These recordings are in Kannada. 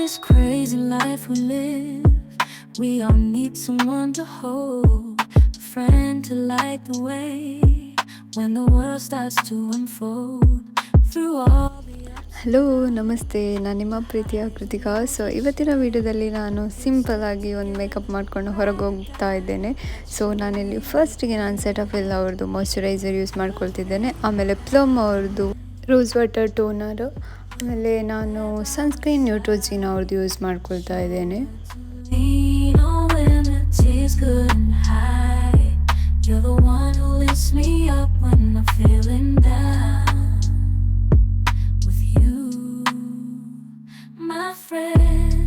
this crazy life we live, we all need someone to hold, a friend to light the way when the world starts to unfold through all the hello ನಮಸ್ತೆ, ನಾನು ನಿಮ್ಮ ಪ್ರೀತಿಯ ಕೃತಿಕಾ. ಸೊ ಇವತ್ತಿನ ವಿಡಿಯೋದಲ್ಲಿ ನಾನು ಸಿಂಪಲ್ಲಾಗಿ ಒಂದು ಮೇಕಪ್ ಮಾಡಿಕೊಂಡು ಹೊರಗೆ ಹೋಗ್ತಾ ಇದ್ದೇನೆ. ಸೊ ನಾನಿಲ್ಲಿ ಫಸ್ಟಿಗೆ ನಾನು ಸೆಟಫಿಲ್ ಅವ್ರದ್ದು ಮಾಯ್ಶ್ಚರೈಸರ್ ಯೂಸ್ ಮಾಡ್ಕೊಳ್ತಿದ್ದೇನೆ, ಆಮೇಲೆ ಪ್ಲಮ್ ಅವ್ರದ್ದು ರೋಸ್ ವಾಟರ್ ಟೋನರು, ಆಮೇಲೆ ನಾನು ಸನ್ಸ್ಕ್ರೀನ್ ನ್ಯೂಟ್ರೋಜಿನ ಅವ್ರದ್ದು ಯೂಸ್ ಮಾಡ್ಕೊಳ್ತಾ ಇದ್ದೇನೆ. You're the one who lifts me up when I'm feeling down. With you, my friend,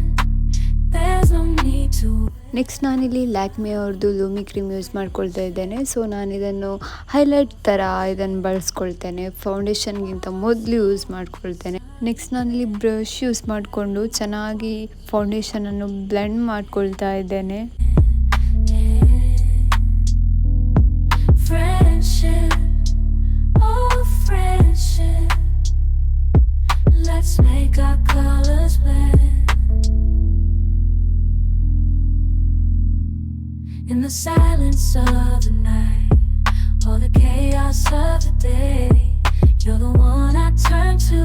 there's no need to. Next ನಾನಿಲ್ಲಿ ಲ್ಯಾಕ್ಮಿ ಅವ್ರದ್ದು ಲೂಮಿ ಕ್ರೀಮ್ ಯೂಸ್ ಮಾಡ್ಕೊಳ್ತಾ ಇದ್ದೇನೆ. ಸೊ ನಾನಿದನ್ನು ಹೈಲೈಟ್ ಥರ ಇದನ್ನು ಬಳಸ್ಕೊಳ್ತೇನೆ, ಫೌಂಡೇಶನ್ಗಿಂತ ಮೊದಲು ಯೂಸ್ ಮಾಡ್ಕೊಳ್ತೇನೆ. ನೆಕ್ಸ್ಟ್ ನಾನಿಲ್ಲಿ ಬ್ರಷ್ ಯೂಸ್ ಮಾಡಿಕೊಂಡು ಚೆನ್ನಾಗಿ ಫೌಂಡೇಶನನ್ನು ಬ್ಲೆಂಡ್ ಮಾಡ್ಕೊಳ್ತಾ ಇದ್ದೇನೆ. Friendship, oh friendship, let's make our colors blend. In the silence of the night, or the chaos of the day, you're the one I turn to.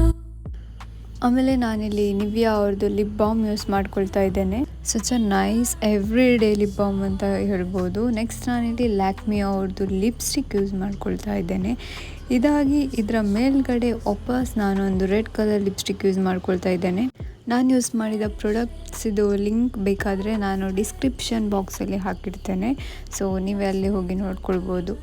ಆಮೇಲೆ ನಾನಿಲ್ಲಿ ನಿವಿಯಾ ಅವ್ರದ್ದು ಲಿಪ್ ಬಾಮ್ ಯೂಸ್ ಮಾಡ್ಕೊಳ್ತಾ ಇದ್ದೇನೆ. Such a nice every day lip balm ಅಂತ ಹೇಳ್ಬೋದು. ನೆಕ್ಸ್ಟ್ ನಾನಿಲ್ಲಿ ಲ್ಯಾಕ್ಮಿ ಅವ್ರದ್ದು ಲಿಪ್ಸ್ಟಿಕ್ ಯೂಸ್ ಮಾಡ್ಕೊಳ್ತಾ ಇದ್ದೇನೆ. ಇದಾಗಿ ಇದರ ಮೇಲ್ಗಡೆ ವಾಪಸ್ ನಾನೊಂದು ರೆಡ್ ಕಲರ್ ಲಿಪ್ಸ್ಟಿಕ್ ಯೂಸ್ ಮಾಡ್ಕೊಳ್ತಾ ಇದ್ದೇನೆ. ನಾನು ಯೂಸ್ ಮಾಡಿದ ಪ್ರಾಡಕ್ಟ್ಸಿದು ಲಿಂಕ್ ಬೇಕಾದರೆ ನಾನು ಡಿಸ್ಕ್ರಿಪ್ಷನ್ ಬಾಕ್ಸಲ್ಲಿ ಹಾಕಿಡ್ತೇನೆ, ಸೊ ನೀವು ಅಲ್ಲಿ ಹೋಗಿ ನೋಡ್ಕೊಳ್ಬೋದು.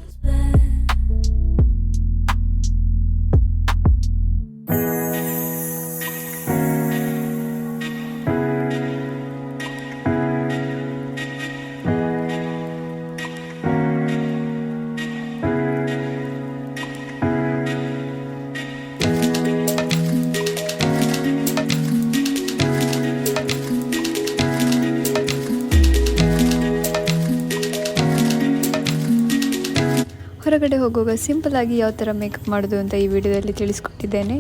ಹೊರಗಡೆ ಹೋಗುವಾಗ ಸಿಂಪಲ್ಲಾಗಿ ಯಾವ ಥರ ಮೇಕಪ್ ಮಾಡೋದು ಅಂತ ಈ ವಿಡಿಯೋದಲ್ಲಿ ತಿಳಿಸ್ಕೊಟ್ಟಿದ್ದೇನೆ.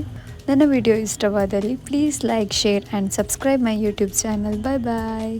ನನ್ನ ವಿಡಿಯೋ ಇಷ್ಟವಾದಲ್ಲಿ please like, share and subscribe my YouTube channel. Bye bye.